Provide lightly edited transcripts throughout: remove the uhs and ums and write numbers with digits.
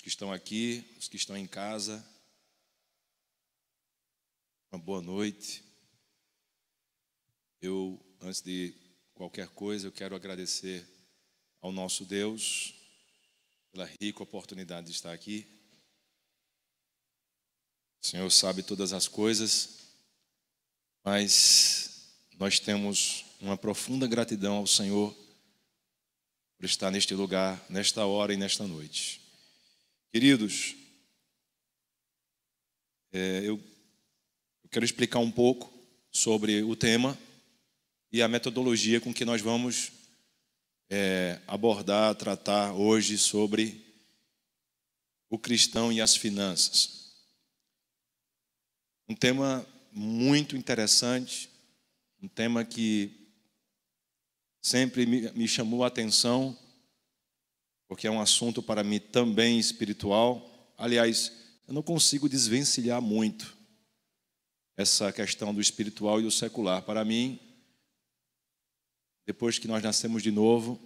que estão aqui, os que estão em casa. Uma boa noite. Antes de qualquer coisa, eu quero agradecer ao nosso Deus pela rica oportunidade de estar aqui. O Senhor sabe todas as coisas, mas nós temos uma profunda gratidão ao Senhor por estar neste lugar, nesta hora e nesta noite. Queridos, eu quero explicar um pouco sobre o tema e a metodologia com que nós vamos abordar, tratar hoje sobre o cristão e as finanças. Um tema muito interessante, um tema que sempre me chamou a atenção, porque é um assunto para mim também espiritual. Aliás, eu não consigo desvencilhar muito essa questão do espiritual e do secular. Para mim, depois que nós nascemos de novo,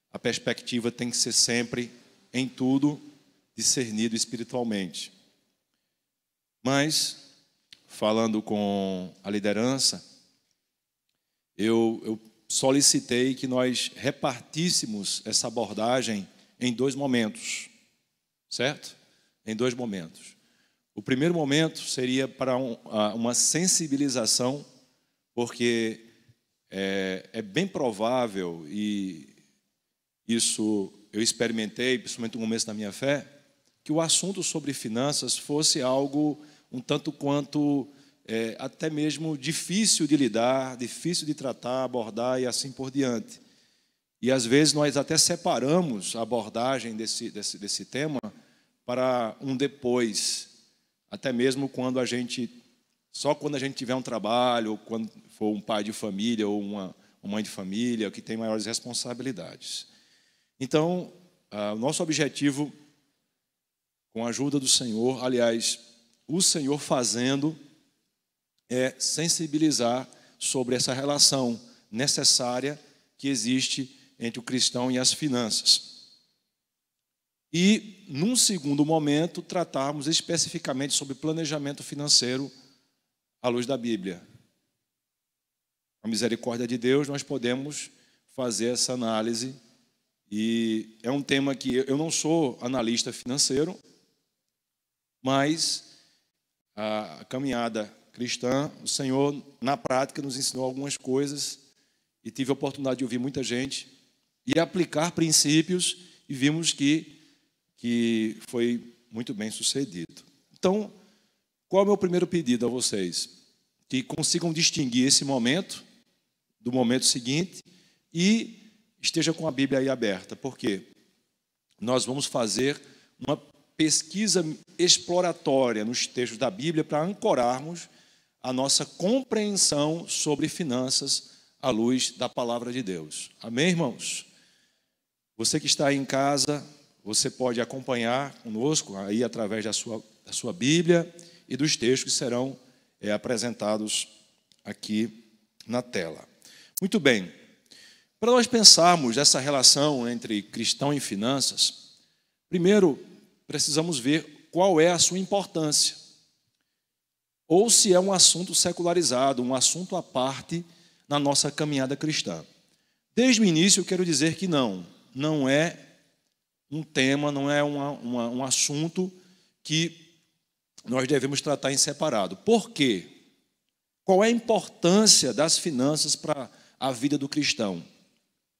a perspectiva tem que ser sempre, em tudo, discernido espiritualmente. Mas, falando com a liderança, eu solicitei que nós repartíssemos essa abordagem em 2 momentos, certo? Em 2 momentos. O primeiro momento seria para uma sensibilização, porque é bem provável, e isso eu experimentei, principalmente no começo da minha fé, que o assunto sobre finanças fosse algo um tanto quanto até mesmo difícil de lidar, difícil de tratar, abordar e assim por diante. E às vezes nós até separamos a abordagem desse tema para um depois, até mesmo quando só quando a gente tiver um trabalho, ou quando for um pai de família ou uma mãe de família, que tem maiores responsabilidades. Então, o nosso objetivo, com a ajuda do Senhor, aliás, o Senhor fazendo, é sensibilizar sobre essa relação necessária que existe entre o cristão e as finanças. E, num segundo momento, tratarmos especificamente sobre planejamento financeiro à luz da Bíblia. Com a misericórdia de Deus, nós podemos fazer essa análise. E é um tema que eu não sou analista financeiro, mas a caminhada cristã, o Senhor, na prática, nos ensinou algumas coisas e tive a oportunidade de ouvir muita gente e aplicar princípios e vimos que foi muito bem sucedido. Então, qual é o meu primeiro pedido a vocês? Que consigam distinguir esse momento do momento seguinte e esteja com a Bíblia aí aberta, porque nós vamos fazer uma pesquisa exploratória nos textos da Bíblia para ancorarmos a nossa compreensão sobre finanças à luz da palavra de Deus. Amém, irmãos? Você que está aí em casa, você pode acompanhar conosco aí através da sua Bíblia e dos textos que serão apresentados aqui na tela. Muito bem. Para nós pensarmos essa relação entre cristão e finanças, primeiro precisamos ver qual é a sua importância. Ou se é um assunto secularizado, um assunto à parte na nossa caminhada cristã. Desde o início eu quero dizer que não é um tema, não é um assunto que nós devemos tratar em separado. Por quê? Qual é a importância das finanças para a vida do cristão?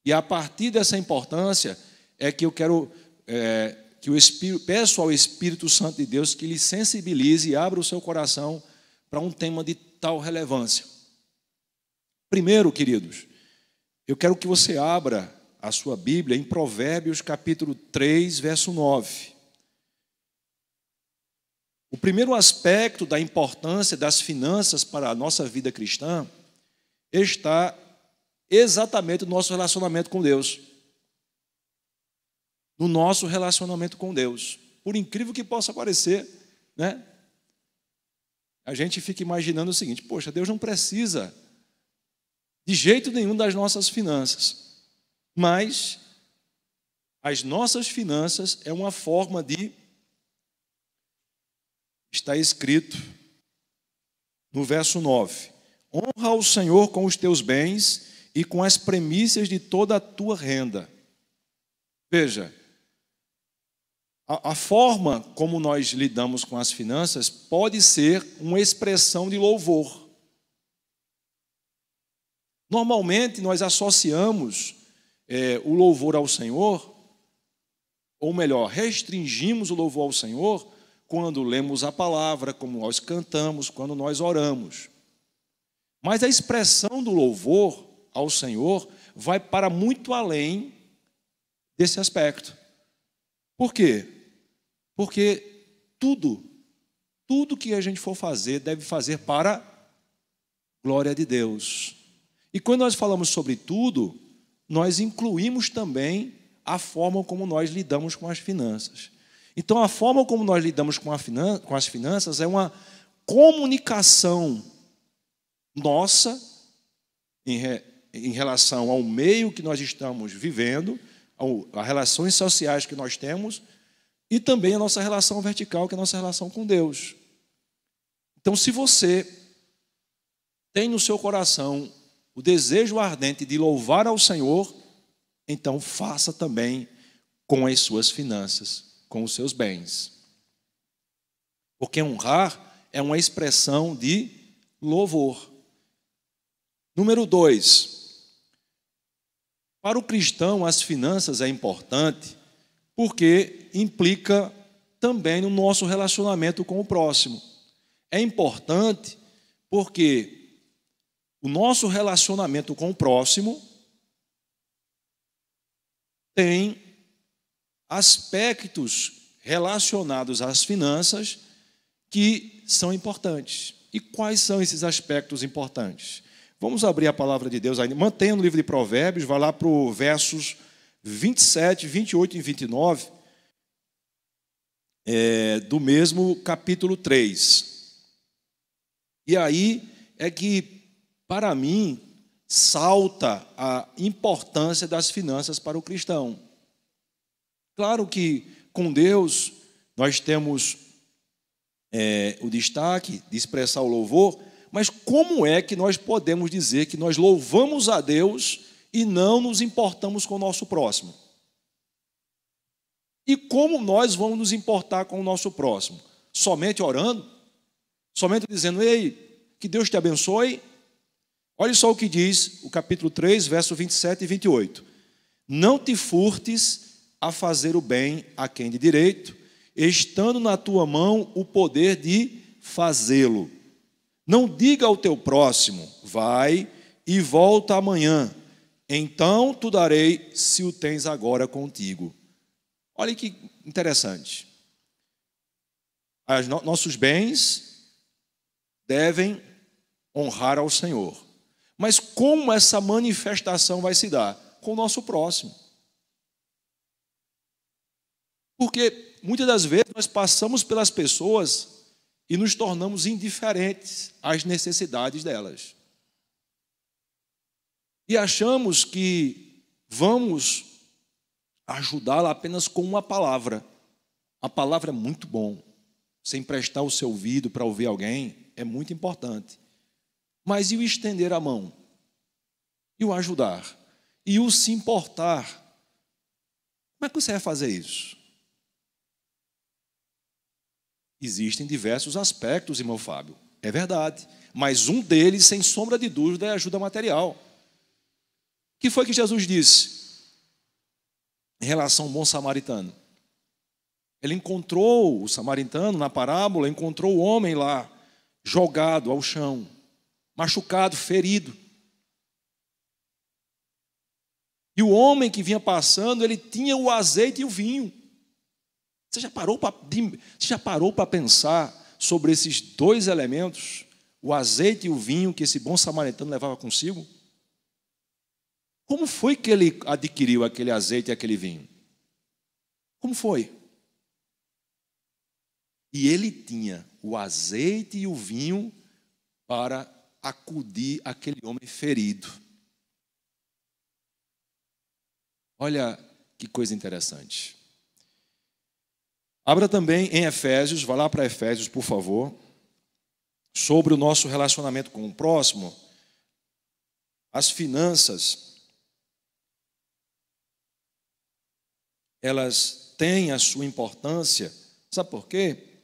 E a partir dessa importância é que eu quero peço ao Espírito Santo de Deus que lhe sensibilize e abra o seu coração para um tema de tal relevância. Primeiro, queridos, eu quero que você abra a sua Bíblia em Provérbios capítulo 3, verso 9. O primeiro aspecto da importância das finanças para a nossa vida cristã está exatamente no nosso relacionamento com Deus. No nosso relacionamento com Deus. Por incrível que possa parecer, né? A gente fica imaginando o seguinte: poxa, Deus não precisa de jeito nenhum das nossas finanças. Mas as nossas finanças é uma forma de está escrito no verso 9: honra o Senhor com os teus bens e com as primícias de toda a tua renda. Veja, a forma como nós lidamos com as finanças pode ser uma expressão de louvor. Normalmente nós associamos o louvor ao Senhor, ou melhor, restringimos o louvor ao Senhor quando lemos a palavra, como nós cantamos, quando nós oramos. Mas a expressão do louvor ao Senhor vai para muito além desse aspecto. Por quê? Porque tudo que a gente for fazer, deve fazer para a glória de Deus. E quando nós falamos sobre tudo, nós incluímos também a forma como nós lidamos com as finanças. Então, a forma como nós lidamos com as finanças é uma comunicação nossa em relação ao meio que nós estamos vivendo, às relações sociais que nós temos, e também a nossa relação vertical, que é a nossa relação com Deus. Então, se você tem no seu coração o desejo ardente de louvar ao Senhor, então faça também com as suas finanças, com os seus bens. Porque honrar é uma expressão de louvor. Número 2. Para o cristão, as finanças é importante porque implica também no nosso relacionamento com o próximo. É importante porque o nosso relacionamento com o próximo tem aspectos relacionados às finanças que são importantes. E quais são esses aspectos importantes? Vamos abrir a palavra de Deus ainda. Mantenha no livro de Provérbios, vai lá para os versos 27, 28 e 29, do mesmo capítulo 3. E aí é que, para mim, salta a importância das finanças para o cristão. Claro que com Deus nós temos o destaque de expressar o louvor, mas como é que nós podemos dizer que nós louvamos a Deus e não nos importamos com o nosso próximo? E como nós vamos nos importar com o nosso próximo? Somente orando? Somente dizendo, ei, que Deus te abençoe? Olha só o que diz o capítulo 3, versos 27 e 28. Não te furtes a fazer o bem a quem de direito, estando na tua mão o poder de fazê-lo. Não diga ao teu próximo, vai e volta amanhã, então tu darei se o tens agora contigo. Olha que interessante. Nossos bens devem honrar ao Senhor. Mas como essa manifestação vai se dar? Com o nosso próximo. Porque muitas das vezes nós passamos pelas pessoas e nos tornamos indiferentes às necessidades delas. E achamos que vamos ajudá-la apenas com uma palavra. A palavra é muito bom. Você emprestar o seu ouvido para ouvir alguém é muito importante. Mas e o estender a mão? E o ajudar? E o se importar? Como é que você vai fazer isso? Existem diversos aspectos, irmão Fábio. É verdade. Mas um deles, sem sombra de dúvida, é a ajuda material. O que foi que Jesus disse em relação ao bom samaritano? Ele encontrou o samaritano na parábola, encontrou o homem lá, jogado ao chão, machucado, ferido. E o homem que vinha passando, ele tinha o azeite e o vinho. Você já parou para pensar sobre esses dois elementos, o azeite e o vinho que esse bom samaritano levava consigo? Como foi que ele adquiriu aquele azeite e aquele vinho? Como foi? E ele tinha o azeite e o vinho para acudir aquele homem ferido. Olha que coisa interessante. Abra também em Efésios, vá lá para Efésios, por favor, sobre o nosso relacionamento com o próximo, as finanças, elas têm a sua importância. Sabe por quê?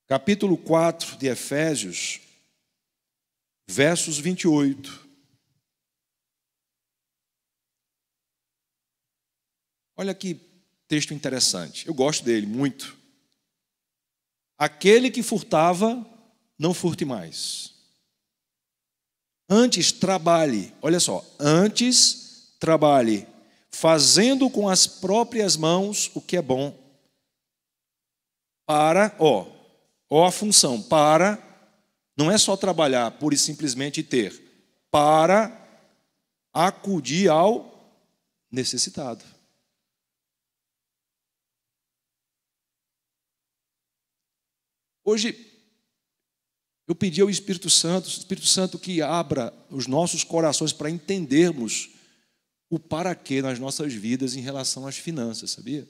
Capítulo 4 de Efésios, versos 28. Olha que texto interessante. Eu gosto dele muito. Aquele que furtava, não furte mais. Antes trabalhe, olha só, antes trabalhe, fazendo com as próprias mãos o que é bom. Para, a função, para, não é só trabalhar, pura e simplesmente ter, para acudir ao necessitado. Hoje, eu pedi ao Espírito Santo que abra os nossos corações para entendermos o para quê nas nossas vidas em relação às finanças, sabia?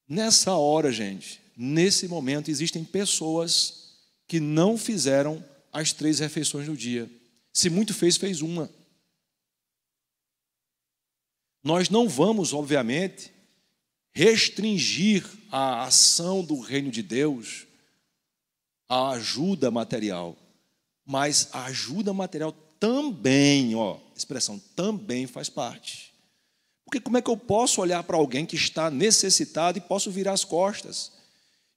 Nessa hora, gente, nesse momento, existem pessoas que não fizeram as 3 refeições do dia. Se muito fez, fez uma. Nós não vamos, obviamente, restringir a ação do reino de Deus à ajuda material. Mas a ajuda material também, expressão, também faz parte. Porque como é que eu posso olhar para alguém que está necessitado e posso virar as costas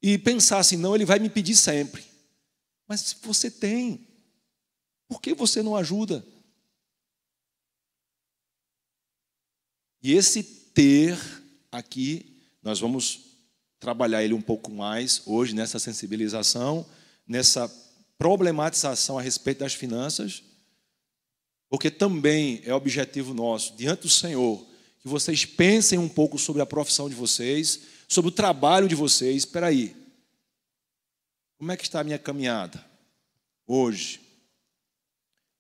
e pensar assim, não, ele vai me pedir sempre. Mas se você tem, por que você não ajuda? E esse ter aqui, nós vamos trabalhar ele um pouco mais hoje nessa sensibilização, nessa problematização a respeito das finanças, porque também é objetivo nosso, diante do Senhor, que vocês pensem um pouco sobre a profissão de vocês, sobre o trabalho de vocês. Espera aí, como é que está a minha caminhada hoje?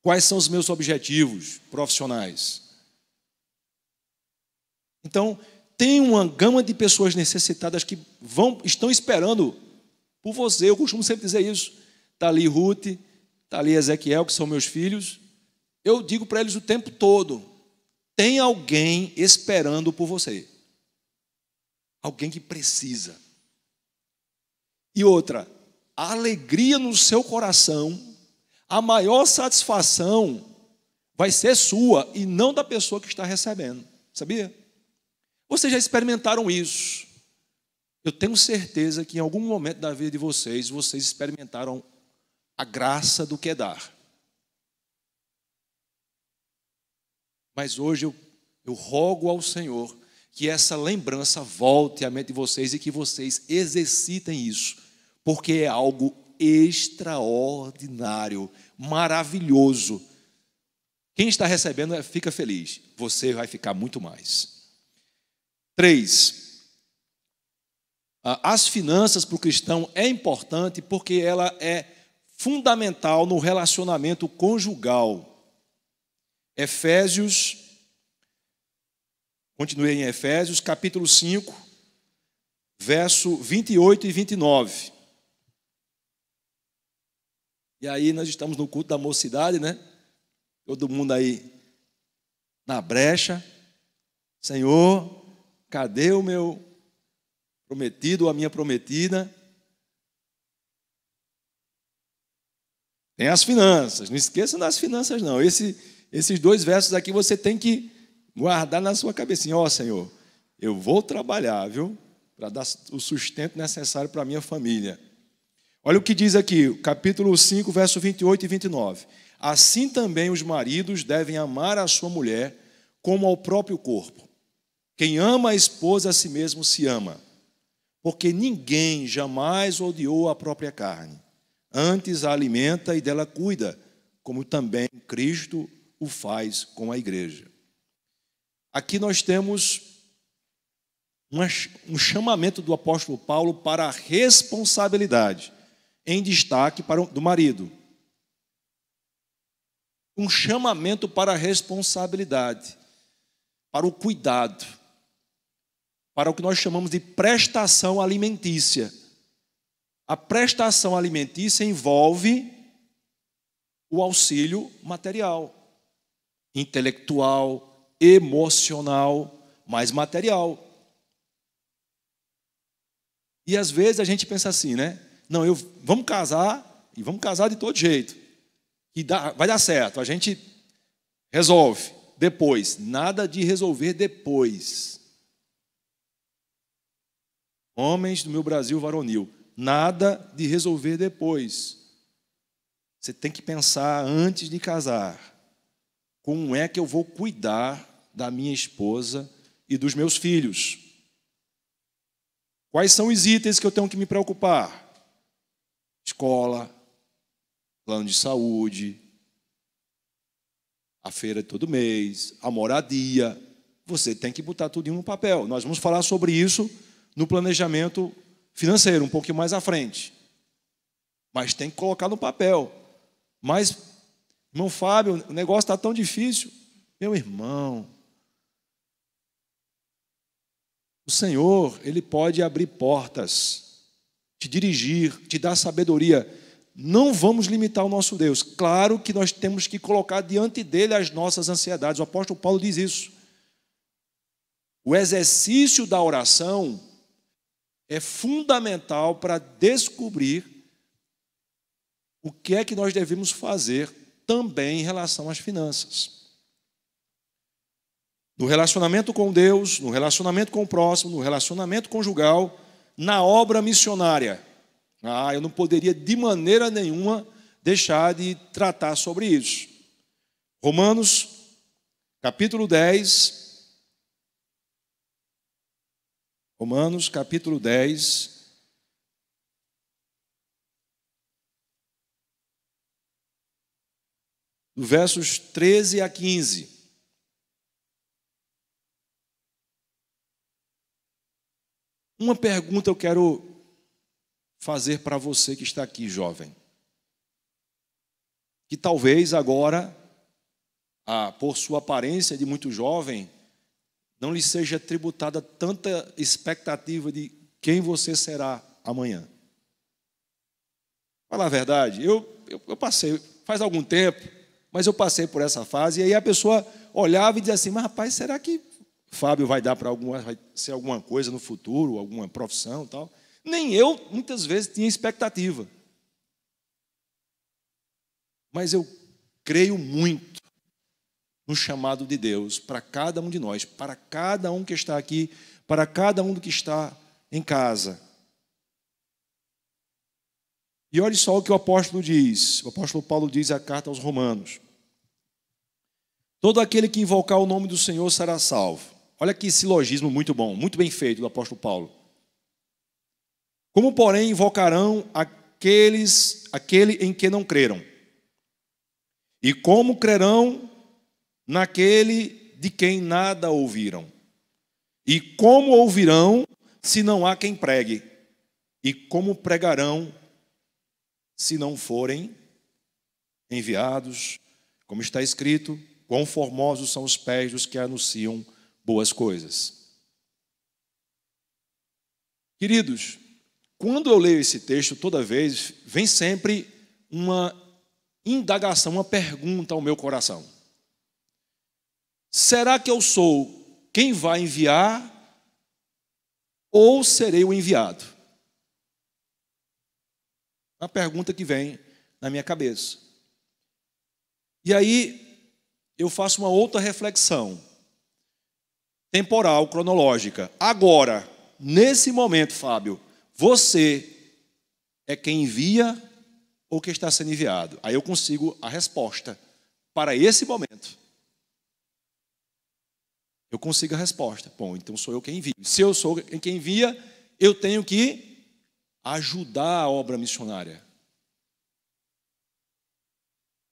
Quais são os meus objetivos profissionais? Então, tem uma gama de pessoas necessitadas que estão esperando por você. Eu costumo sempre dizer isso. Está ali Ruth, está ali Ezequiel, que são meus filhos. Eu digo para eles o tempo todo, tem alguém esperando por você. Alguém que precisa. E outra, a alegria no seu coração, a maior satisfação vai ser sua e não da pessoa que está recebendo. Sabia? Vocês já experimentaram isso. Eu tenho certeza que em algum momento da vida de vocês experimentaram a graça do que é dar. Mas hoje eu rogo ao Senhor que essa lembrança volte à mente de vocês e que vocês exercitem isso, porque é algo extraordinário, maravilhoso. Quem está recebendo fica feliz, você vai ficar muito mais. 3. As finanças para o cristão é importante porque ela é fundamental no relacionamento conjugal. Continuei em Efésios, capítulo 5, verso 28 e 29. E aí nós estamos no culto da mocidade, né? Todo mundo aí na brecha. Senhor, cadê o meu prometido ou a minha prometida? Tem as finanças, não esqueçam das finanças não. Esses 2 versos aqui você tem que guardar na sua cabecinha. Senhor, eu vou trabalhar, viu? Para dar o sustento necessário para a minha família. Olha o que diz aqui, capítulo 5, verso 28 e 29. Assim também os maridos devem amar a sua mulher como ao próprio corpo. Quem ama a esposa a si mesmo se ama, porque ninguém jamais odiou a própria carne. Antes a alimenta e dela cuida, como também Cristo o faz com a igreja. Aqui nós temos um chamamento do apóstolo Paulo para a responsabilidade, em destaque do marido. Um chamamento para a responsabilidade, para o cuidado. para o que nós chamamos de prestação alimentícia. A prestação alimentícia envolve o auxílio material, intelectual, emocional, mas material. E às vezes a gente pensa assim, né? Não, vamos casar, e vamos casar de todo jeito. Vai dar certo, a gente resolve depois. Nada de resolver depois. Homens do meu Brasil varonil, nada de resolver depois. Você tem que pensar antes de casar. Como é que eu vou cuidar da minha esposa e dos meus filhos? Quais são os itens que eu tenho que me preocupar? Escola, plano de saúde, a feira de todo mês, a moradia. Você tem que botar tudo em um papel. Nós vamos falar sobre isso no planejamento financeiro, um pouquinho mais à frente. Mas tem que colocar no papel. Mas, irmão Fábio, o negócio está tão difícil. Meu irmão, o Senhor, Ele pode abrir portas, te dirigir, te dar sabedoria. Não vamos limitar o nosso Deus. Claro que nós temos que colocar diante dEle as nossas ansiedades. O apóstolo Paulo diz isso. O exercício da oração é fundamental para descobrir o que é que nós devemos fazer também em relação às finanças. No relacionamento com Deus, no relacionamento com o próximo, no relacionamento conjugal, na obra missionária. Eu não poderia de maneira nenhuma deixar de tratar sobre isso. Romanos, capítulo 10. Romanos, capítulo 10. Do versos 13 a 15. Uma pergunta eu quero fazer para você que está aqui, jovem. Que talvez agora, por sua aparência de muito jovem, não lhe seja tributada tanta expectativa de quem você será amanhã. Fala a verdade, eu passei, faz algum tempo, mas eu passei por essa fase, e aí a pessoa olhava e dizia assim, mas rapaz, será que Fábio vai ser alguma coisa no futuro, alguma profissão e tal? Nem eu, muitas vezes, tinha expectativa. Mas eu creio muito no chamado de Deus para cada um de nós, para cada um que está aqui, para cada um que está em casa. E olhe só o que o apóstolo diz. O apóstolo Paulo diz a carta aos Romanos. Todo aquele que invocar o nome do Senhor será salvo. Olha que silogismo muito bom, muito bem feito do apóstolo Paulo. Como, porém, invocarão aquele em que não creram? E como crerão naquele de quem nada ouviram? E como ouvirão se não há quem pregue? E como pregarão se não forem enviados? Como está escrito, quão formosos são os pés dos que anunciam boas coisas. Queridos, quando eu leio esse texto, toda vez, vem sempre uma indagação, uma pergunta ao meu coração. Será que eu sou quem vai enviar ou serei o enviado? Uma pergunta que vem na minha cabeça. E aí eu faço uma outra reflexão, temporal, cronológica. Agora, nesse momento, Fábio, você é quem envia ou quem está sendo enviado? Aí eu consigo a resposta para esse momento. Eu consigo a resposta. Bom, então sou eu quem envia. Se eu sou quem envia, eu tenho que ajudar a obra missionária.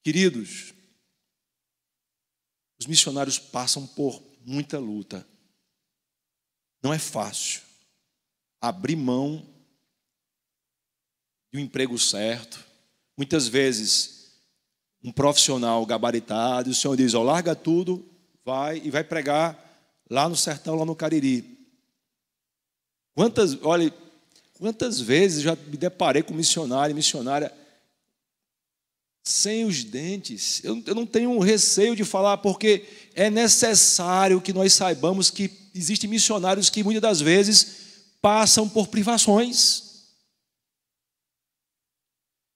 Queridos, os missionários passam por muita luta. Não é fácil abrir mão de um emprego certo. Muitas vezes, um profissional gabaritado, e o Senhor diz, larga tudo, vai pregar lá no sertão, lá no Cariri. Quantas vezes já me deparei com missionário e missionária sem os dentes? Eu não tenho receio de falar, porque é necessário que nós saibamos que existem missionários que muitas das vezes passam por privações.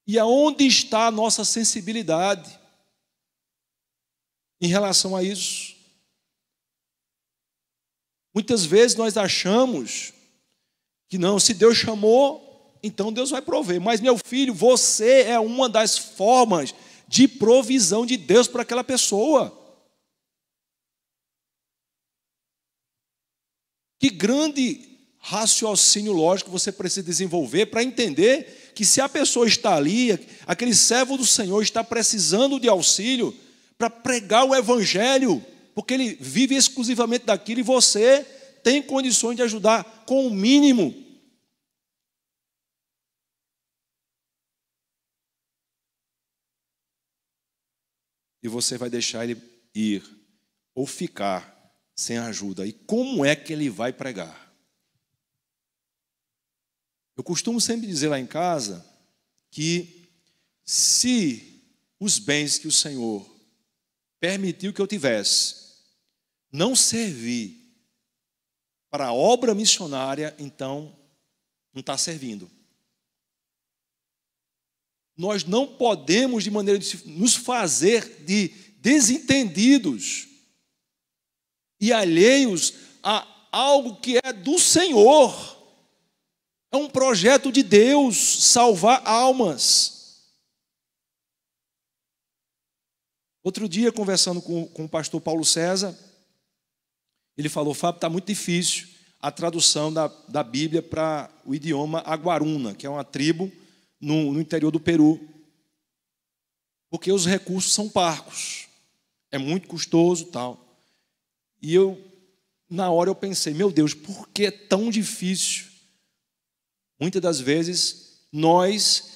E aonde está a nossa sensibilidade em relação a isso? Muitas vezes nós achamos que não, se Deus chamou, então Deus vai prover. Mas, meu filho, você é uma das formas de provisão de Deus para aquela pessoa. Que grande raciocínio lógico você precisa desenvolver para entender que se a pessoa está ali, aquele servo do Senhor está precisando de auxílio para pregar o evangelho, porque ele vive exclusivamente daquilo e você tem condições de ajudar com o mínimo. E você vai deixar ele ir ou ficar sem ajuda. E como é que ele vai pregar? Eu costumo sempre dizer lá em casa que se os bens que o Senhor permitiu que eu tivesse não servir para a obra missionária, então não está servindo. Nós não podemos, de maneira de nos fazer de desentendidos e alheios a algo que é do Senhor. É um projeto de Deus salvar almas. Outro dia, conversando com o pastor Paulo César, ele falou: Fábio, está muito difícil a tradução da Bíblia para o idioma aguaruna, que é uma tribo no interior do Peru, porque os recursos são parcos, é muito custoso e tal. E na hora eu pensei, meu Deus, por que é tão difícil? Muitas das vezes, nós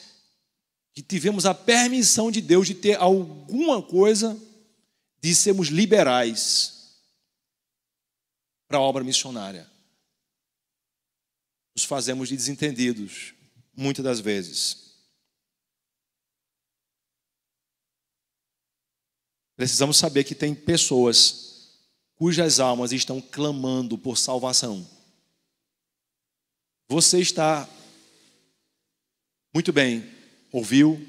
que tivemos a permissão de Deus de ter alguma coisa, de sermos liberais para a obra missionária, nos fazemos de desentendidos, muitas das vezes. Precisamos saber que tem pessoas cujas almas estão clamando por salvação. Você está muito bem, ouviu,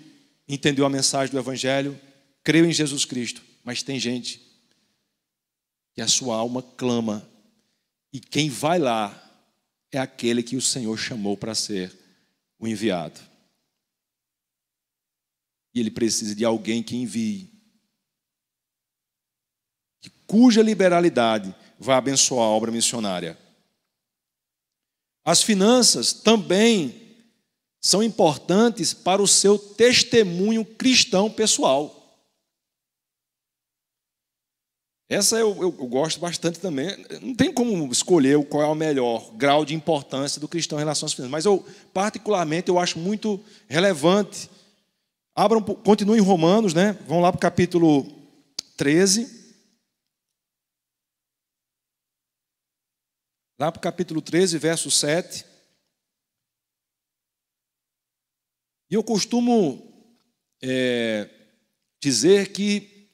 entendeu a mensagem do Evangelho, creu em Jesus Cristo, mas tem gente que a sua alma clama, e quem vai lá é aquele que o Senhor chamou para ser o enviado. E ele precisa de alguém que envie, cuja liberalidade vai abençoar a obra missionária. As finanças também são importantes para o seu testemunho cristão pessoal. Essa eu gosto bastante também. Não tem como escolher qual é o melhor grau de importância do cristão em relação às finanças, mas particularmente, eu acho muito relevante. Continuem em Romanos, né? Vão lá para o capítulo 13. Lá para o capítulo 13, verso 7. E eu costumo dizer que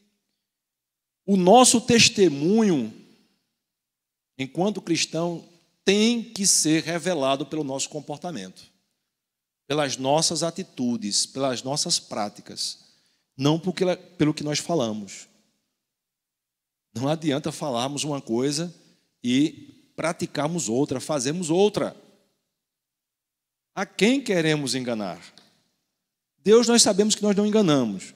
o nosso testemunho, enquanto cristão, tem que ser revelado pelo nosso comportamento, pelas nossas atitudes, pelas nossas práticas, não pelo que nós falamos. Não adianta falarmos uma coisa e praticarmos outra, fazermos outra. A quem queremos enganar? Deus, nós sabemos que nós não enganamos,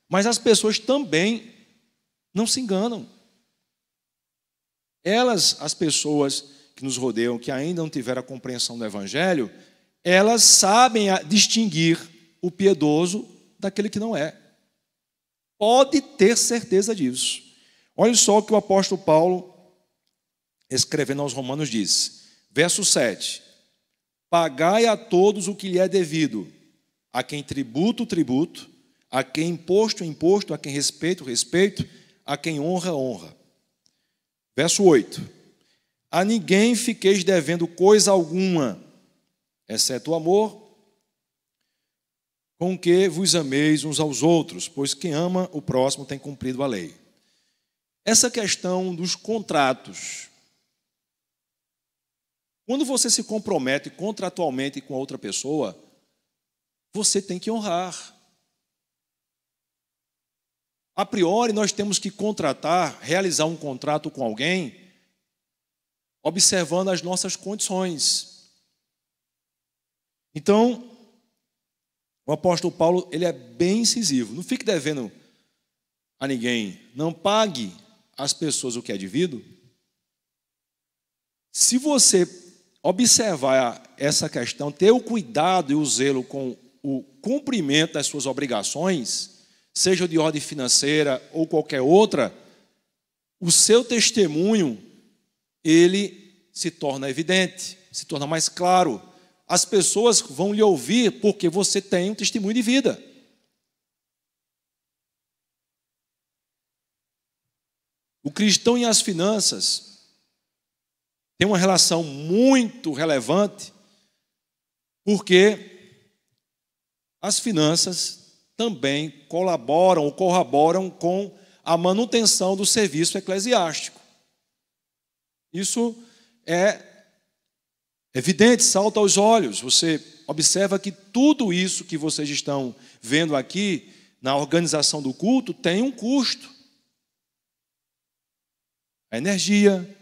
mas as pessoas também não se enganam. As pessoas que nos rodeiam, que ainda não tiveram a compreensão do Evangelho, elas sabem distinguir o piedoso daquele que não é. Pode ter certeza disso. Olha só o que o apóstolo Paulo, escrevendo aos Romanos, diz. Verso 7. Pagai a todos o que lhe é devido, a quem tributo, tributo, a quem imposto, imposto, a quem respeito, respeito, a quem honra, honra. Verso 8. A ninguém fiqueis devendo coisa alguma, exceto o amor, com que vos ameis uns aos outros, pois quem ama o próximo tem cumprido a lei. Essa questão dos contratos. Quando você se compromete contratualmente com outra pessoa, você tem que honrar. A priori, nós temos que realizar um contrato com alguém, observando as nossas condições. Então, o apóstolo Paulo, ele é bem incisivo. Não fique devendo a ninguém. Não pague às pessoas o que é devido. Se você observar essa questão, ter o cuidado e o zelo com o cumprimento das suas obrigações, seja de ordem financeira ou qualquer outra, o seu testemunho, ele se torna evidente, se torna mais claro. As pessoas vão lhe ouvir porque você tem um testemunho de vida. O cristão e as finanças tem uma relação muito relevante, porque as finanças também colaboram ou corroboram com a manutenção do serviço eclesiástico. Isso é evidente, salta aos olhos. Você observa que tudo isso que vocês estão vendo aqui na organização do culto tem um custo. A energia,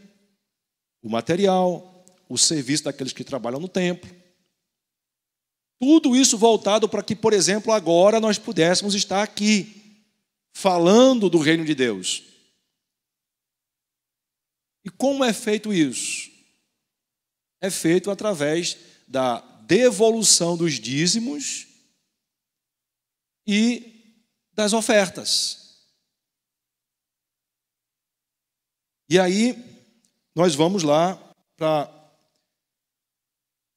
o material, o serviço daqueles que trabalham no templo. Tudo isso voltado para que, por exemplo, agora nós pudéssemos estar aqui, falando do reino de Deus. E como é feito isso? É feito através da devolução dos dízimos e das ofertas. E aí, nós vamos lá para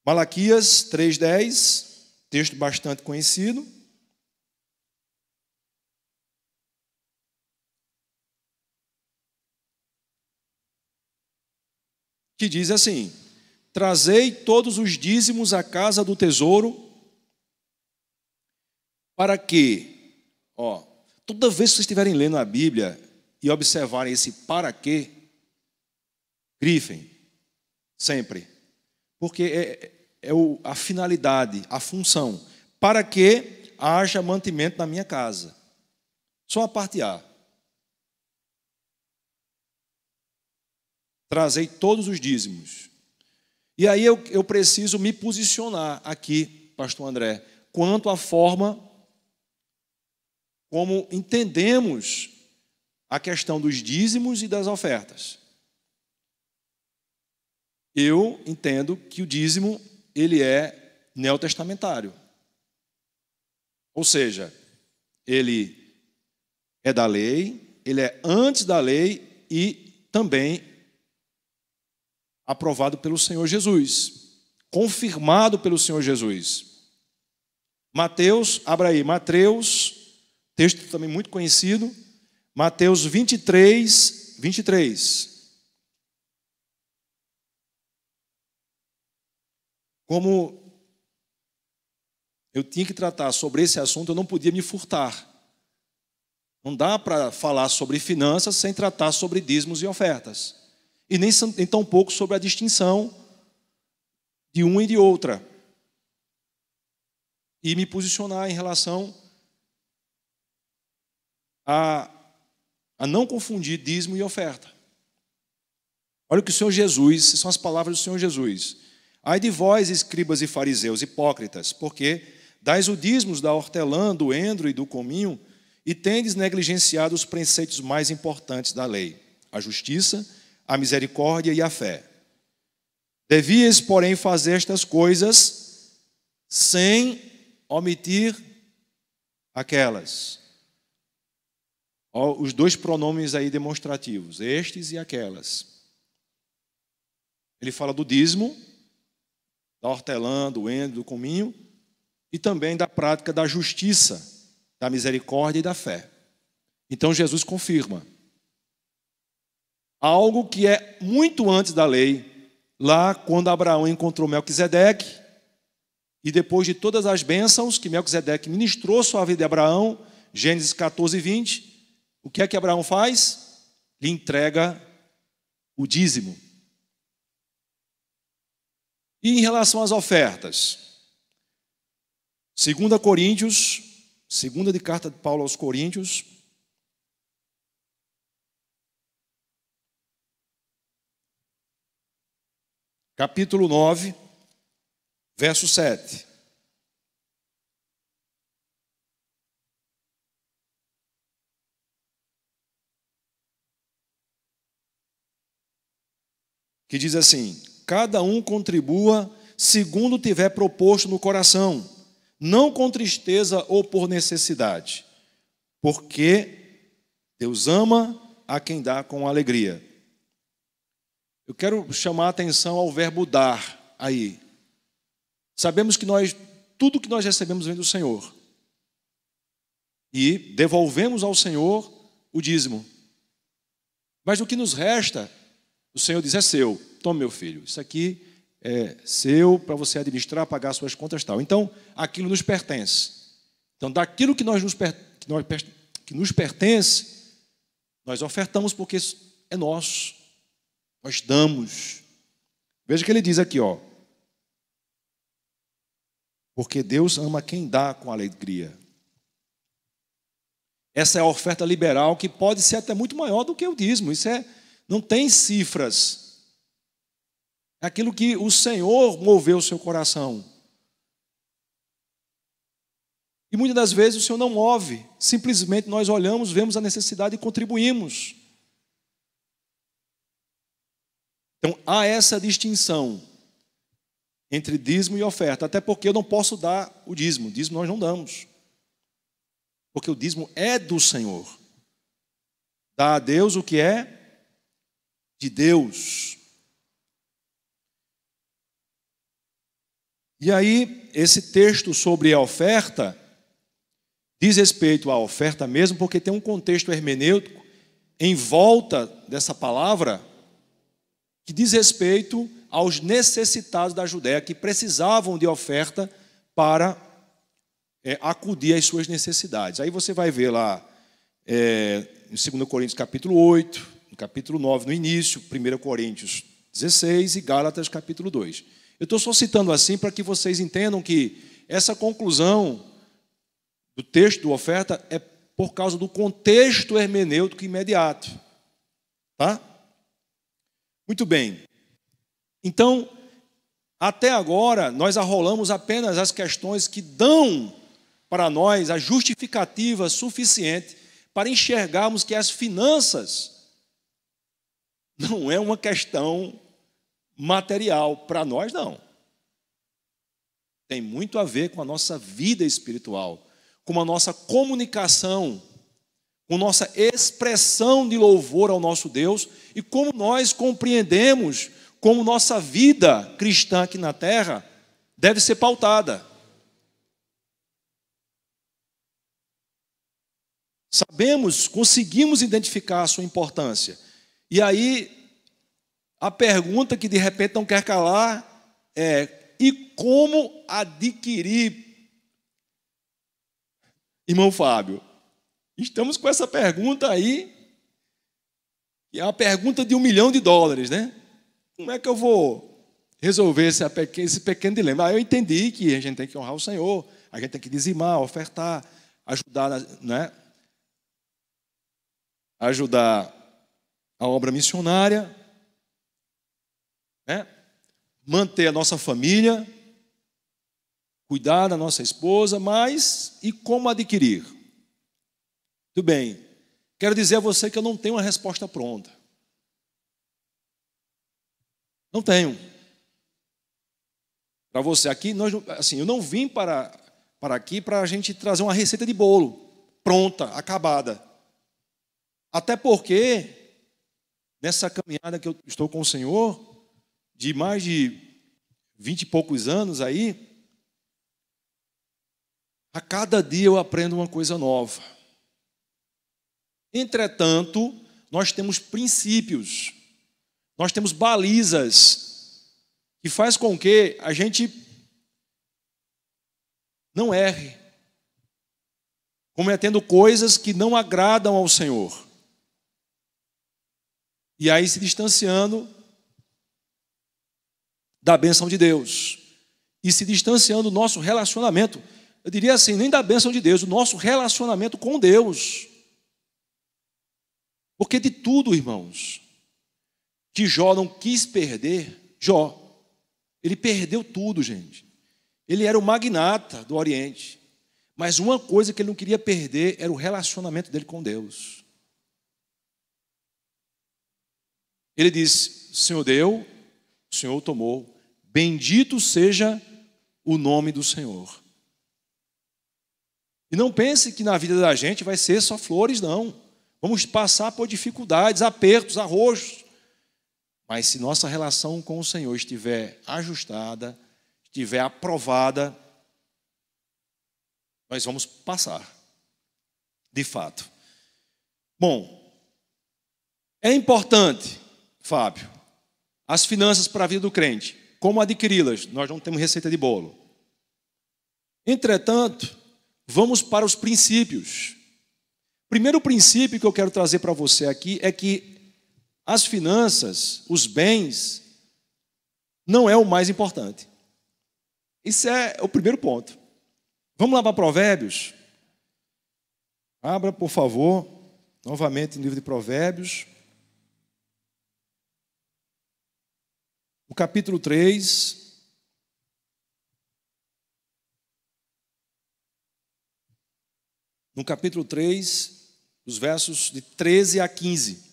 Malaquias 3:10, texto bastante conhecido. Que diz assim: trazei todos os dízimos à casa do tesouro, para que, toda vez que vocês estiverem lendo a Bíblia e observarem esse para quê, grifem, sempre, porque a finalidade, a função, para que haja mantimento na minha casa. Só a parte A. Trazei todos os dízimos. E aí eu preciso me posicionar aqui, pastor André, quanto à forma como entendemos a questão dos dízimos e das ofertas. Eu entendo que o dízimo, ele é neotestamentário. Ou seja, ele é da lei, ele é antes da lei e também aprovado pelo Senhor Jesus, confirmado pelo Senhor Jesus. Mateus, abra aí, Mateus, texto também muito conhecido, Mateus 23. Como eu tinha que tratar sobre esse assunto, eu não podia me furtar. Não dá para falar sobre finanças sem tratar sobre dízimos e ofertas. E nem tão pouco sobre a distinção de uma e de outra. E me posicionar em relação a não confundir dízimo e oferta. Olha o que o Senhor Jesus, são as palavras do Senhor Jesus. Ai de vós, escribas e fariseus, hipócritas, porque dais o dízimos da hortelã, do endro e do cominho, e tendes negligenciado os preceitos mais importantes da lei, a justiça, a misericórdia e a fé. Devias, porém, fazer estas coisas sem omitir aquelas. Os dois pronomes aí demonstrativos, estes e aquelas. Ele fala do dízimo, da hortelã, do endro, do cominho, e também da prática da justiça, da misericórdia e da fé. Então Jesus confirma. algo que é muito antes da lei, lá quando Abraão encontrou Melquisedeque, e depois de todas as bênçãos que Melquisedeque ministrou sobre a vida de Abraão, Gênesis 14, 20, o que é que Abraão faz? Lhe entrega o dízimo. E em relação às ofertas, 2 Coríntios, segunda de carta de Paulo aos Coríntios, capítulo 9, verso 7. Que diz assim: cada um contribua segundo tiver proposto no coração, não com tristeza ou por necessidade, porque Deus ama a quem dá com alegria. Eu quero chamar a atenção ao verbo dar aí. Sabemos que tudo que nós recebemos vem do Senhor. E devolvemos ao Senhor o dízimo. Mas o que nos resta, o Senhor diz, é seu. Tome, meu filho, isso aqui é seu para você administrar, pagar suas contas e tal. Então, aquilo nos pertence. Então, daquilo que nos pertence, nós ofertamos porque é nosso. Nós damos. Veja o que ele diz aqui, ó. Porque Deus ama quem dá com alegria. Essa é a oferta liberal que pode ser até muito maior do que o dízimo. Não tem cifras. É aquilo que o Senhor moveu o seu coração. E muitas das vezes o Senhor não move. Simplesmente nós olhamos, vemos a necessidade e contribuímos. Então há essa distinção entre dízimo e oferta. Até porque eu não posso dar o dízimo. O dízimo nós não damos. Porque o dízimo é do Senhor. Dá a Deus o que é de Deus. E aí, esse texto sobre a oferta diz respeito à oferta mesmo, porque tem um contexto hermenêutico em volta dessa palavra que diz respeito aos necessitados da Judéia, que precisavam de oferta para acudir às suas necessidades. Aí você vai ver lá em 2 Coríntios capítulo 8, no capítulo 9 no início, 1 Coríntios 16 e Gálatas capítulo 2. Eu estou só citando assim para que vocês entendam que essa conclusão do texto da oferta é por causa do contexto hermenêutico imediato. Tá? Muito bem. Então, até agora, nós arrolamos apenas as questões que dão para nós a justificativa suficiente para enxergarmos que as finanças não é uma questão material. Para nós, não. Tem muito a ver com a nossa vida espiritual, com a nossa comunicação, com nossa expressão de louvor ao nosso Deus e como nós compreendemos como nossa vida cristã aqui na terra deve ser pautada. Sabemos, conseguimos identificar a sua importância. E aí, a pergunta que de repente não quer calar é: e como adquirir? Irmão Fábio, estamos com essa pergunta aí, que é uma pergunta de $1 milhão, né? Como é que eu vou resolver esse pequeno dilema? Eu entendi que a gente tem que honrar o Senhor, a gente tem que dizimar, ofertar, ajudar, né? Ajudar a obra missionária, né? Manter a nossa família, cuidar da nossa esposa, mas e como adquirir? Tudo bem, quero dizer a você que eu não tenho uma resposta pronta. Não tenho. Para você aqui, eu não vim para aqui para a gente trazer uma receita de bolo pronta, acabada. Até porque, nessa caminhada que eu estou com o Senhor, de mais de 20 e poucos anos aí, a cada dia eu aprendo uma coisa nova. Entretanto, nós temos princípios, nós temos balizas, que faz com que a gente não erre, cometendo coisas que não agradam ao Senhor. E aí se distanciando da bênção de Deus. E se distanciando do nosso relacionamento. Eu diria assim, nem da bênção de Deus, do nosso relacionamento com Deus. Porque de tudo, irmãos, que Jó não quis perder, Jó, ele perdeu tudo, gente. Ele era o magnata do Oriente. Mas uma coisa que ele não queria perder era o relacionamento dele com Deus. Ele disse, o Senhor deu, o Senhor tomou. Bendito seja o nome do Senhor. E não pense que na vida da gente vai ser só flores, não. Vamos passar por dificuldades, apertos, arrojos. Mas se nossa relação com o Senhor estiver ajustada, estiver aprovada, nós vamos passar, de fato. Bom, é importante, Fábio, as finanças para a vida do crente. Como adquiri-las? Nós não temos receita de bolo. Entretanto, vamos para os princípios. Primeiro princípio que eu quero trazer para você aqui é que as finanças, os bens, não é o mais importante. Isso é o primeiro ponto. Vamos lá para Provérbios? Abra, por favor, novamente no livro de Provérbios. O capítulo 3. No capítulo 3, os versos de 13 a 15.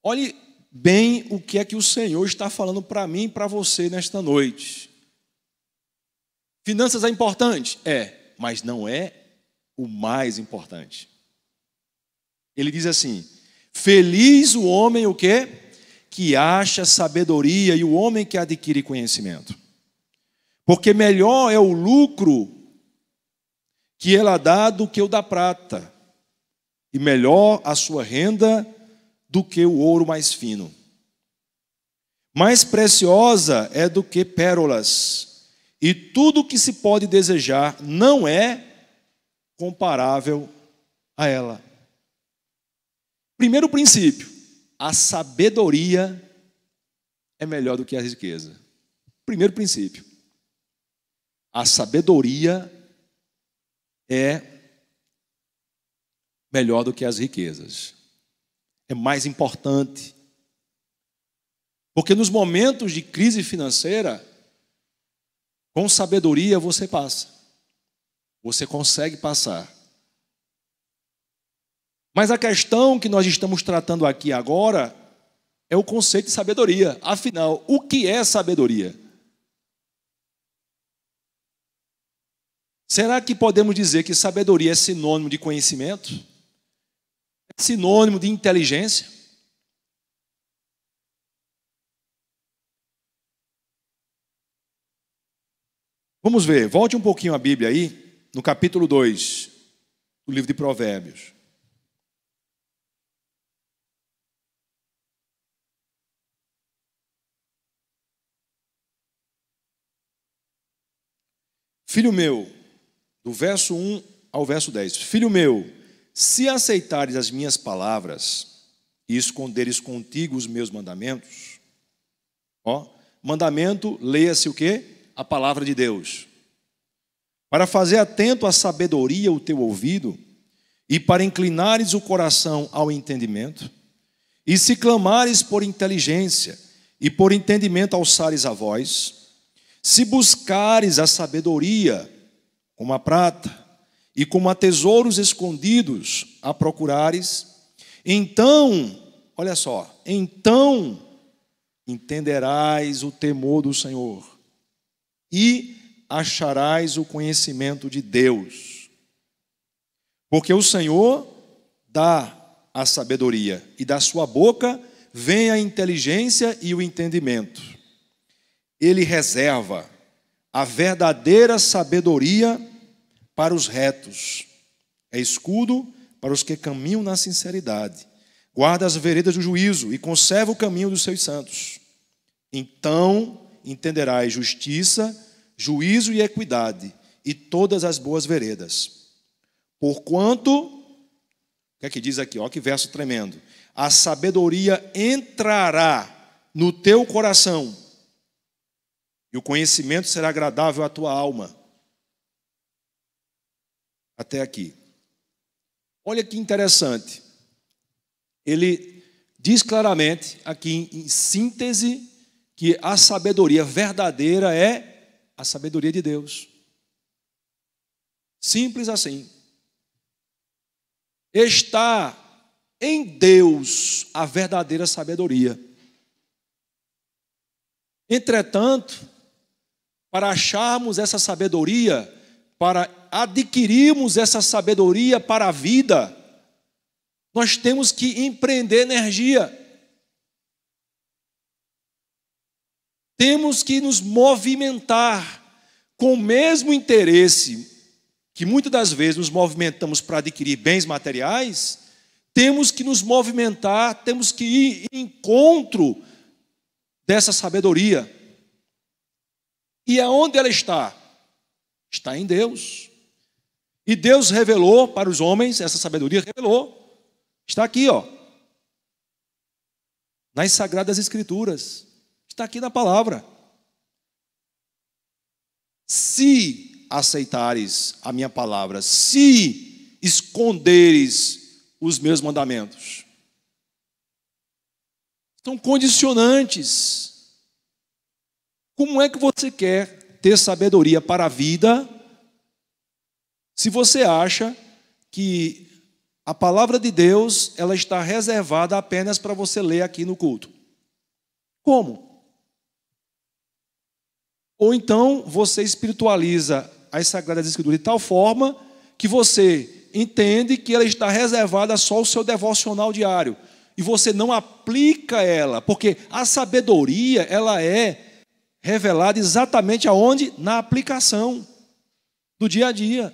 Olhe bem o que é que o Senhor está falando para mim e para você nesta noite. Finanças é importante? É, mas não é o mais importante. Ele diz assim, feliz o homem o quê? Que acha sabedoria e o homem que adquire conhecimento. Porque melhor é o lucro que ela dá do que o da prata, e melhor a sua renda do que o ouro mais fino. Mais preciosa é do que pérolas, e tudo que se pode desejar não é comparável a ela. Primeiro princípio, a sabedoria é melhor do que a riqueza. Primeiro princípio, a sabedoria é melhor do que as riquezas. É mais importante. Porque nos momentos de crise financeira, com sabedoria você passa. Você consegue passar. Mas a questão que nós estamos tratando aqui agora é o conceito de sabedoria. Afinal, o que é sabedoria? Será que podemos dizer que sabedoria é sinônimo de conhecimento? É sinônimo de inteligência? Vamos ver, volte um pouquinho a Bíblia aí, no capítulo 2 do livro de Provérbios. Filho meu, do verso 1 ao verso 10. Filho meu, se aceitares as minhas palavras e esconderes contigo os meus mandamentos, mandamento, leia-se o quê? A palavra de Deus. Para fazer atento à sabedoria o teu ouvido e para inclinares o coração ao entendimento, e se clamares por inteligência e por entendimento alçares a voz, se buscares a sabedoria como a prata e como a tesouros escondidos a procurares, então, olha só, então entenderás o temor do Senhor e acharás o conhecimento de Deus. Porque o Senhor dá a sabedoria e da sua boca vem a inteligência e o entendimento. Ele reserva a verdadeira sabedoria para os retos, é escudo para os que caminham na sinceridade. Guarda as veredas do juízo e conserva o caminho dos seus santos. Então entenderás justiça, juízo e equidade, e todas as boas veredas. Porquanto, o que é que diz aqui? Olha que verso tremendo. A sabedoria entrará no teu coração, e o conhecimento será agradável à tua alma. Até aqui. Olha que interessante. Ele diz claramente, aqui em síntese, que a sabedoria verdadeira é a sabedoria de Deus. Simples assim. Está em Deus a verdadeira sabedoria. Entretanto, para acharmos essa sabedoria, para adquirirmos essa sabedoria para a vida, nós temos que empreender energia. Temos que nos movimentar com o mesmo interesse que muitas das vezes nos movimentamos para adquirir bens materiais. Temos que nos movimentar, temos que ir em encontro dessa sabedoria. E aonde ela está? Está em Deus. E Deus revelou para os homens, essa sabedoria revelou. Está aqui, ó. Nas Sagradas Escrituras. Está aqui na palavra. Se aceitares a minha palavra, se esconderes os meus mandamentos. São condicionantes. Como é que você quer ter sabedoria para a vida se você acha que a palavra de Deus ela está reservada apenas para você ler aqui no culto? Como? Ou então você espiritualiza as Sagradas Escrituras de tal forma que você entende que ela está reservada só ao seu devocional diário e você não aplica ela, porque a sabedoria ela é revelada exatamente aonde? Na aplicação do dia a dia.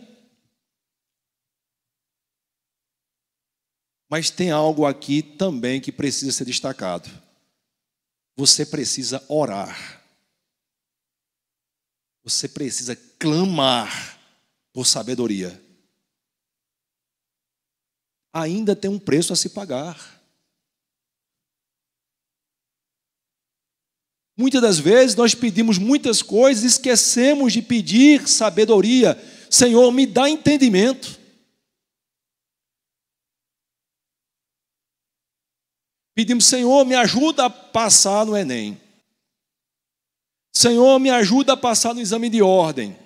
Mas tem algo aqui também que precisa ser destacado. Você precisa orar. Você precisa clamar por sabedoria. Ainda tem um preço a se pagar. Muitas das vezes nós pedimos muitas coisas e esquecemos de pedir sabedoria. Senhor, me dá entendimento. Pedimos, Senhor, me ajuda a passar no Enem. Senhor, me ajuda a passar no exame de ordem.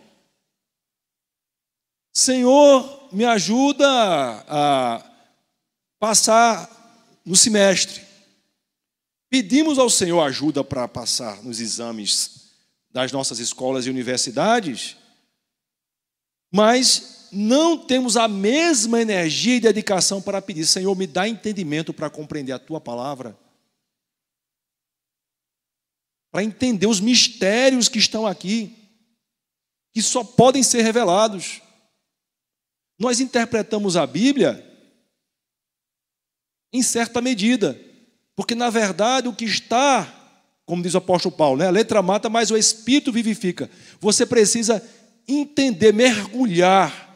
Senhor, me ajuda a passar no semestre. Pedimos ao Senhor ajuda para passar nos exames das nossas escolas e universidades, mas não temos a mesma energia e dedicação para pedir, Senhor, me dá entendimento para compreender a Tua palavra, para entender os mistérios que estão aqui, que só podem ser revelados. Nós interpretamos a Bíblia em certa medida, porque na verdade o que está, como diz o apóstolo Paulo, né? A letra mata, mas o Espírito vivifica. Você precisa entender, mergulhar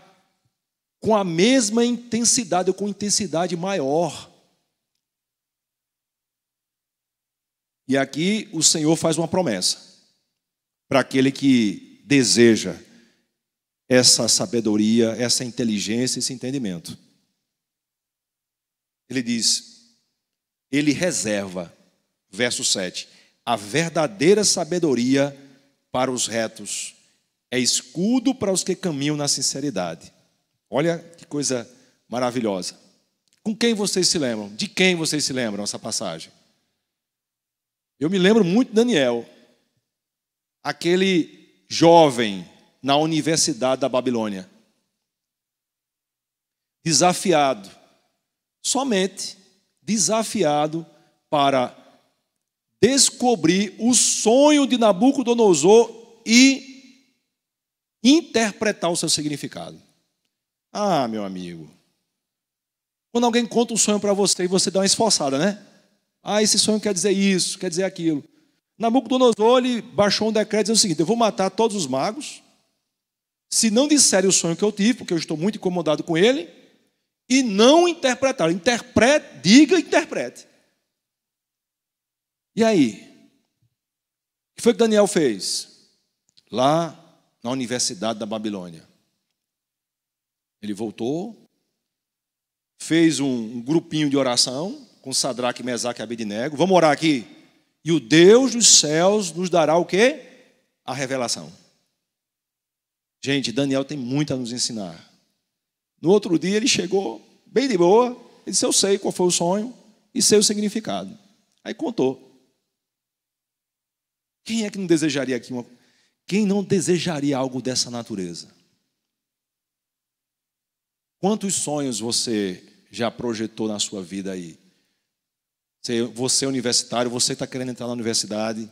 com a mesma intensidade ou com intensidade maior. E aqui o Senhor faz uma promessa para aquele que deseja essa sabedoria, essa inteligência, esse entendimento. Ele diz, ele reserva, verso 7, a verdadeira sabedoria para os retos, é escudo para os que caminham na sinceridade. Olha que coisa maravilhosa. Com quem vocês se lembram? De quem vocês se lembram essa passagem? Eu me lembro muito de Daniel, aquele jovem na Universidade da Babilônia, desafiado, somente desafiado para descobrir o sonho de Nabucodonosor e interpretar o seu significado. Ah, meu amigo, Quando alguém conta um sonho para você e você dá uma esforçada, né? Ah, esse sonho quer dizer isso, quer dizer aquilo. Nabucodonosor, ele baixou um decreto dizendo o seguinte: eu vou matar todos os magos, se não disserem o sonho que eu tive, porque eu estou muito incomodado com ele, e não interpretaram. Interprete, diga, interprete. E aí? O que foi que Daniel fez? Lá na Universidade da Babilônia. Ele voltou, fez um grupinho de oração com Sadraque, Mesaque e Abednego. Vamos orar aqui. E o Deus dos céus nos dará o quê? A revelação. Gente, Daniel tem muito a nos ensinar. No outro dia ele chegou bem de boa. Ele disse: eu sei qual foi o sonho e sei o significado. Aí contou. Quem é que não desejaria aqui Quem não desejaria algo dessa natureza? Quantos sonhos você já projetou na sua vida aí? Você é universitário, você está querendo entrar na universidade,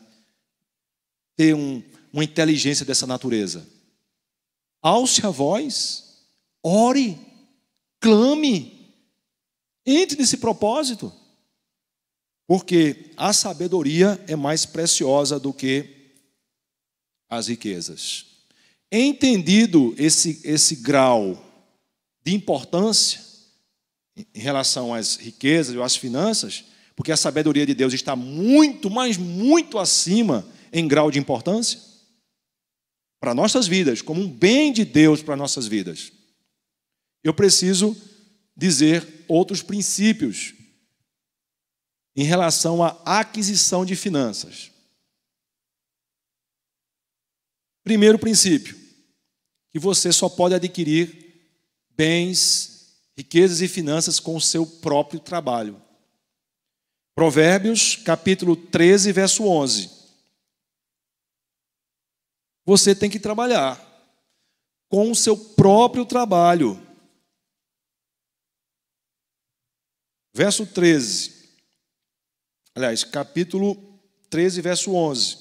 ter uma inteligência dessa natureza. Alce a voz, ore, clame, entre nesse propósito. Porque a sabedoria é mais preciosa do que as riquezas. Entendido esse grau de importância em relação às riquezas ou às finanças, porque a sabedoria de Deus está muito, mas muito acima em grau de importância para nossas vidas, como um bem de Deus para nossas vidas. Eu preciso dizer outros princípios em relação à aquisição de finanças. Primeiro princípio, que você só pode adquirir bens, riquezas e finanças com o seu próprio trabalho. Provérbios, capítulo 13, verso 11. Você tem que trabalhar com o seu próprio trabalho. Verso 13. Aliás, capítulo 13, verso 11.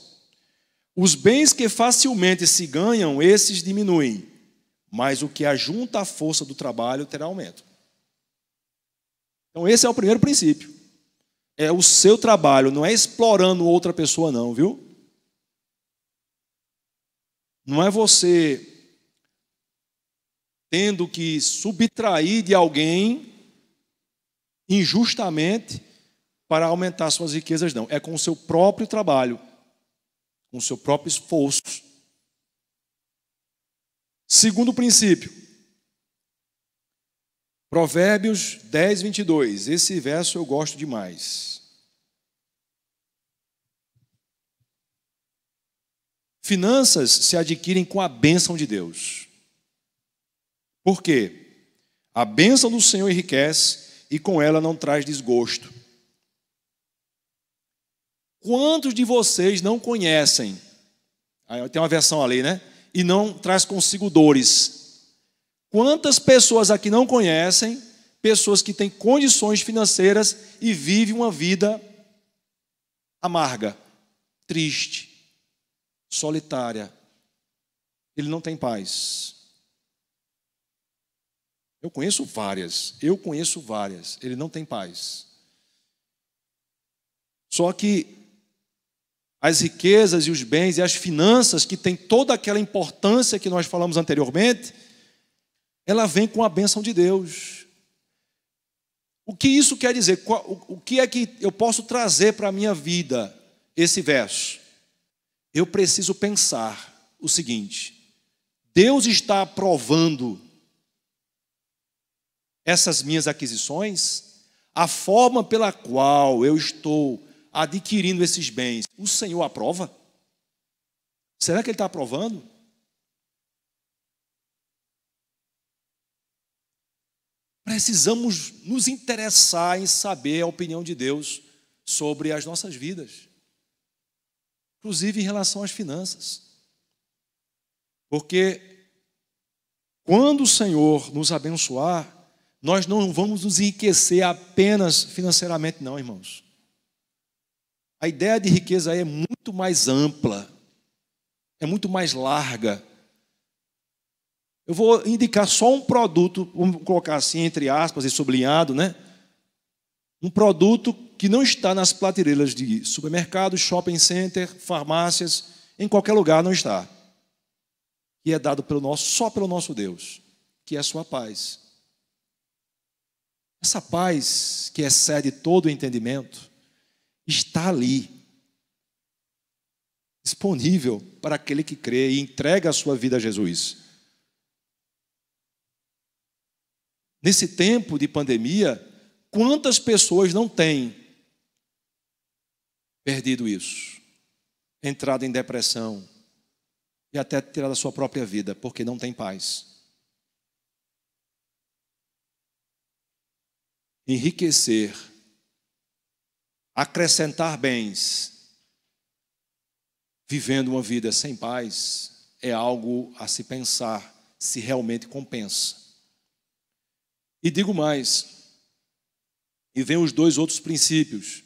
Os bens que facilmente se ganham, esses diminuem, mas o que ajunta a força do trabalho terá aumento. Então esse é o primeiro princípio. É o seu trabalho, não é explorando outra pessoa não, viu? Não é você tendo que subtrair de alguém injustamente para aumentar suas riquezas, não. É com o seu próprio trabalho, com o seu próprio esforço. Segundo princípio, Provérbios 10, 22. Esse verso eu gosto demais. Finanças se adquirem com a bênção de Deus. Por quê? A bênção do Senhor enriquece e com ela não traz desgosto. Quantos de vocês não conhecem? Tem uma versão ali, né? E não traz consigo dores. Quantas pessoas aqui não conhecem pessoas que têm condições financeiras e vivem uma vida amarga, triste, solitária? Ele não tem paz. Eu conheço várias. Ele não tem paz. Só que as riquezas e os bens e as finanças, que têm toda aquela importância que nós falamos anteriormente, ela vem com a bênção de Deus. O que isso quer dizer? O que é que eu posso trazer para a minha vida esse verso? Eu preciso pensar o seguinte: Deus está aprovando essas minhas aquisições, a forma pela qual eu estou adquirindo esses bens, o Senhor aprova? Será que Ele está aprovando? Precisamos nos interessar em saber a opinião de Deus sobre as nossas vidas, inclusive em relação às finanças. Porque quando o Senhor nos abençoar, nós não vamos nos enriquecer apenas financeiramente, não, irmãos. A ideia de riqueza aí é muito mais ampla, é muito mais larga. Eu vou indicar só um produto, vamos colocar assim, entre aspas e sublinhado, né? Um produto que não está nas prateleiras de supermercados, shopping center, farmácias, em qualquer lugar não está. E é dado só pelo nosso Deus, que é a sua paz. Essa paz que excede todo o entendimento está ali, disponível para aquele que crê e entrega a sua vida a Jesus. Nesse tempo de pandemia, quantas pessoas não têm perdido isso? Entrado em depressão e até tirado a sua própria vida, porque não tem paz. Enriquecer, acrescentar bens, vivendo uma vida sem paz, é algo a se pensar se realmente compensa. E digo mais, e vem os dois outros princípios,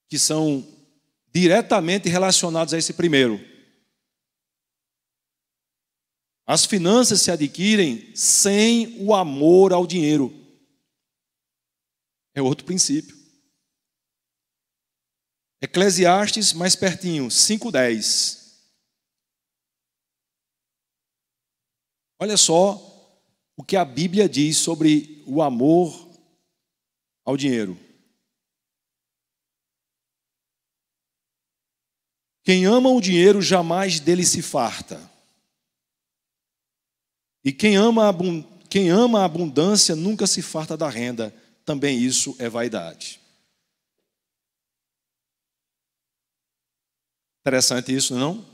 que são diretamente relacionados a esse primeiro. As finanças se adquirem sem o amor ao dinheiro. É outro princípio. Eclesiastes, mais pertinho, 5:10. Olha só o que a Bíblia diz sobre o amor ao dinheiro. Quem ama o dinheiro jamais dele se farta. E quem ama a abundância nunca se farta da renda. Também isso é vaidade. Interessante isso, não?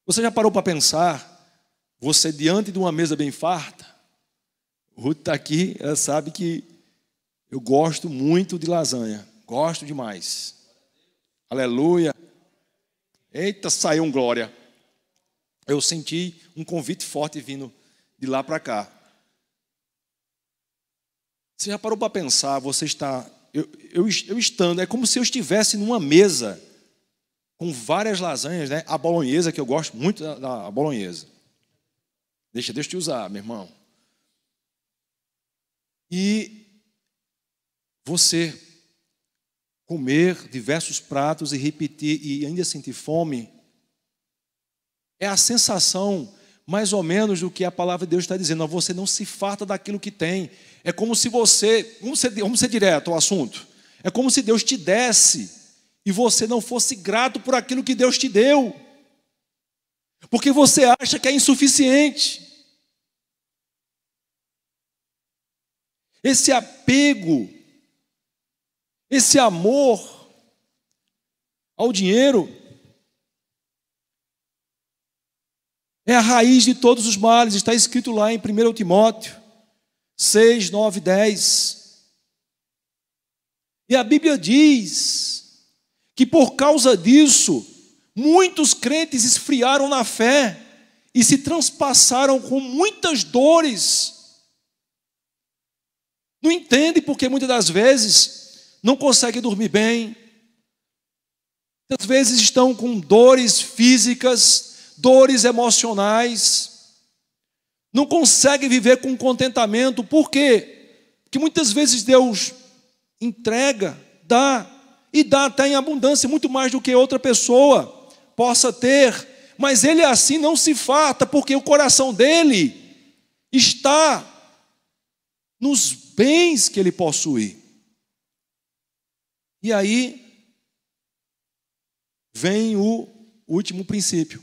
Você já parou para pensar, você diante de uma mesa bem farta? Ruth está aqui, ela sabe que eu gosto muito de lasanha. Gosto demais. Aleluia. Eita, saiu um glória. Eu senti um convite forte vindo de lá para cá. Você já parou para pensar, você está... Eu estando, é como se eu estivesse numa mesa com várias lasanhas, né? A bolonhesa, que eu gosto muito da bolonhesa. Deixa Deus te usar, meu irmão. E você comer diversos pratos e repetir e ainda sentir fome, é a sensação mais ou menos do que a palavra de Deus está dizendo. Você não se farta daquilo que tem. É como se você, vamos ser direto ao assunto, é como se Deus te desse e você não fosse grato por aquilo que Deus te deu, porque você acha que é insuficiente. Esse apego, esse amor ao dinheiro é a raiz de todos os males. Está escrito lá em 1 Timóteo 6, 9, 10. E a Bíblia diz que por causa disso, muitos crentes esfriaram na fé e se transpassaram com muitas dores. Não entende porque muitas das vezes não conseguem dormir bem. Muitas vezes estão com dores físicas, dores emocionais. Não consegue viver com contentamento. Por quê? Porque muitas vezes Deus entrega, dá, e dá até em abundância, muito mais do que outra pessoa possa ter. Mas ele assim não se farta, porque o coração dele está nos bens que ele possui. E aí vem o último princípio.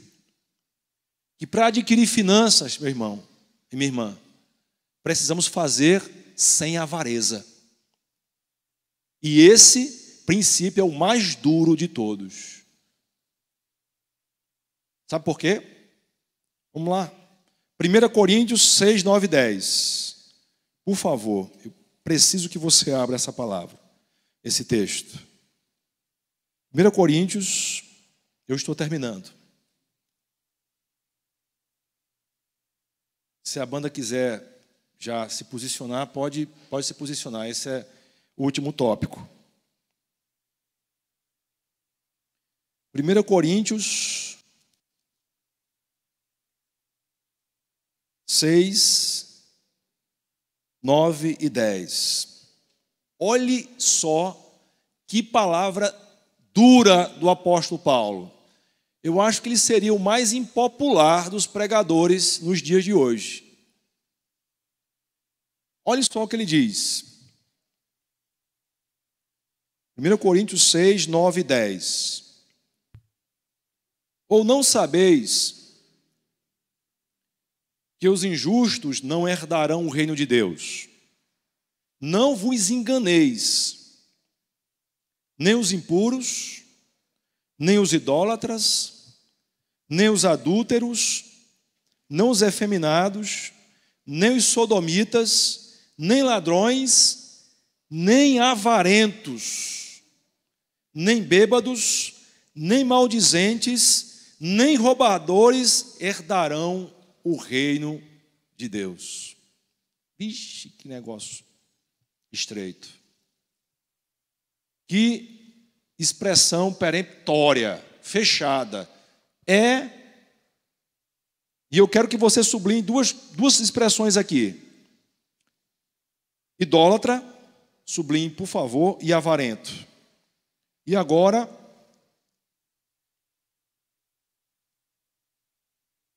Que para adquirir finanças, meu irmão e minha irmã, precisamos fazer sem avareza. E esse princípio é o mais duro de todos. Sabe por quê? Vamos lá. 1 Coríntios 6, 9 e 10. Por favor, eu preciso que você abra essa palavra, esse texto. 1 Coríntios, eu estou terminando. Se a banda quiser já se posicionar, pode se posicionar. Esse é o último tópico. 1 Coríntios 6, 9 e 10. Olhe só que palavra dura do apóstolo Paulo. Eu acho que ele seria o mais impopular dos pregadores nos dias de hoje. Olhe só o que ele diz. 1 Coríntios 6, 9 e 10. Ou não sabeis que os injustos não herdarão o reino de Deus? Não vos enganeis, nem os impuros, nem os idólatras, nem os adúlteros, nem os efeminados, nem os sodomitas, nem ladrões, nem avarentos, nem bêbados, nem maldizentes, nem roubadores herdarão o reino de Deus. Vixe, que negócio estreito. Que expressão peremptória, fechada. E eu quero que você sublinhe duas expressões aqui. Idólatra, sublinhe, por favor, e avarento. E agora,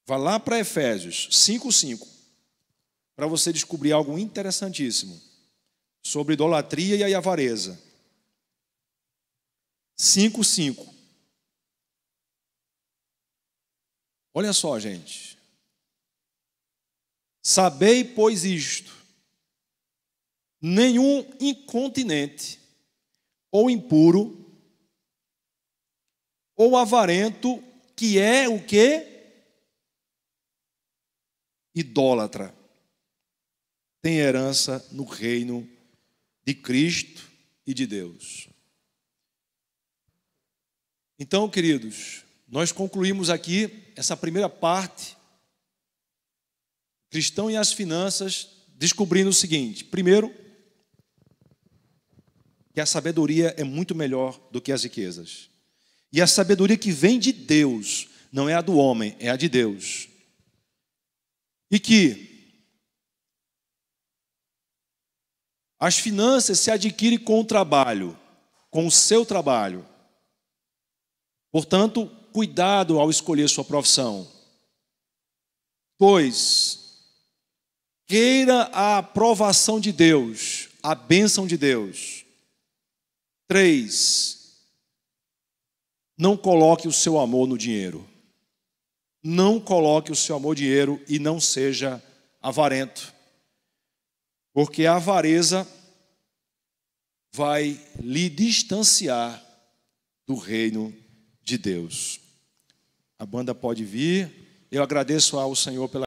vá lá para Efésios 5:5, para você descobrir algo interessantíssimo sobre idolatria e a avareza. 5:5. Olha só, gente. Sabei, pois, isto: nenhum incontinente, ou impuro, ou avarento, que é o quê? Idólatra, tem herança no reino de Cristo e de Deus. Então, queridos, nós concluímos aqui essa primeira parte, cristão e as finanças, descobrindo o seguinte: primeiro, que a sabedoria é muito melhor do que as riquezas. E a sabedoria que vem de Deus, não é a do homem, é a de Deus. E que as finanças se adquirem com o trabalho, com o seu trabalho. Portanto, cuidado ao escolher sua profissão. Pois, queira a aprovação de Deus, a bênção de Deus. 3, não coloque o seu amor no dinheiro. Não coloque o seu amor no dinheiro e não seja avarento. Porque a avareza vai lhe distanciar do reino de Deus. A banda pode vir. Eu agradeço ao Senhor pela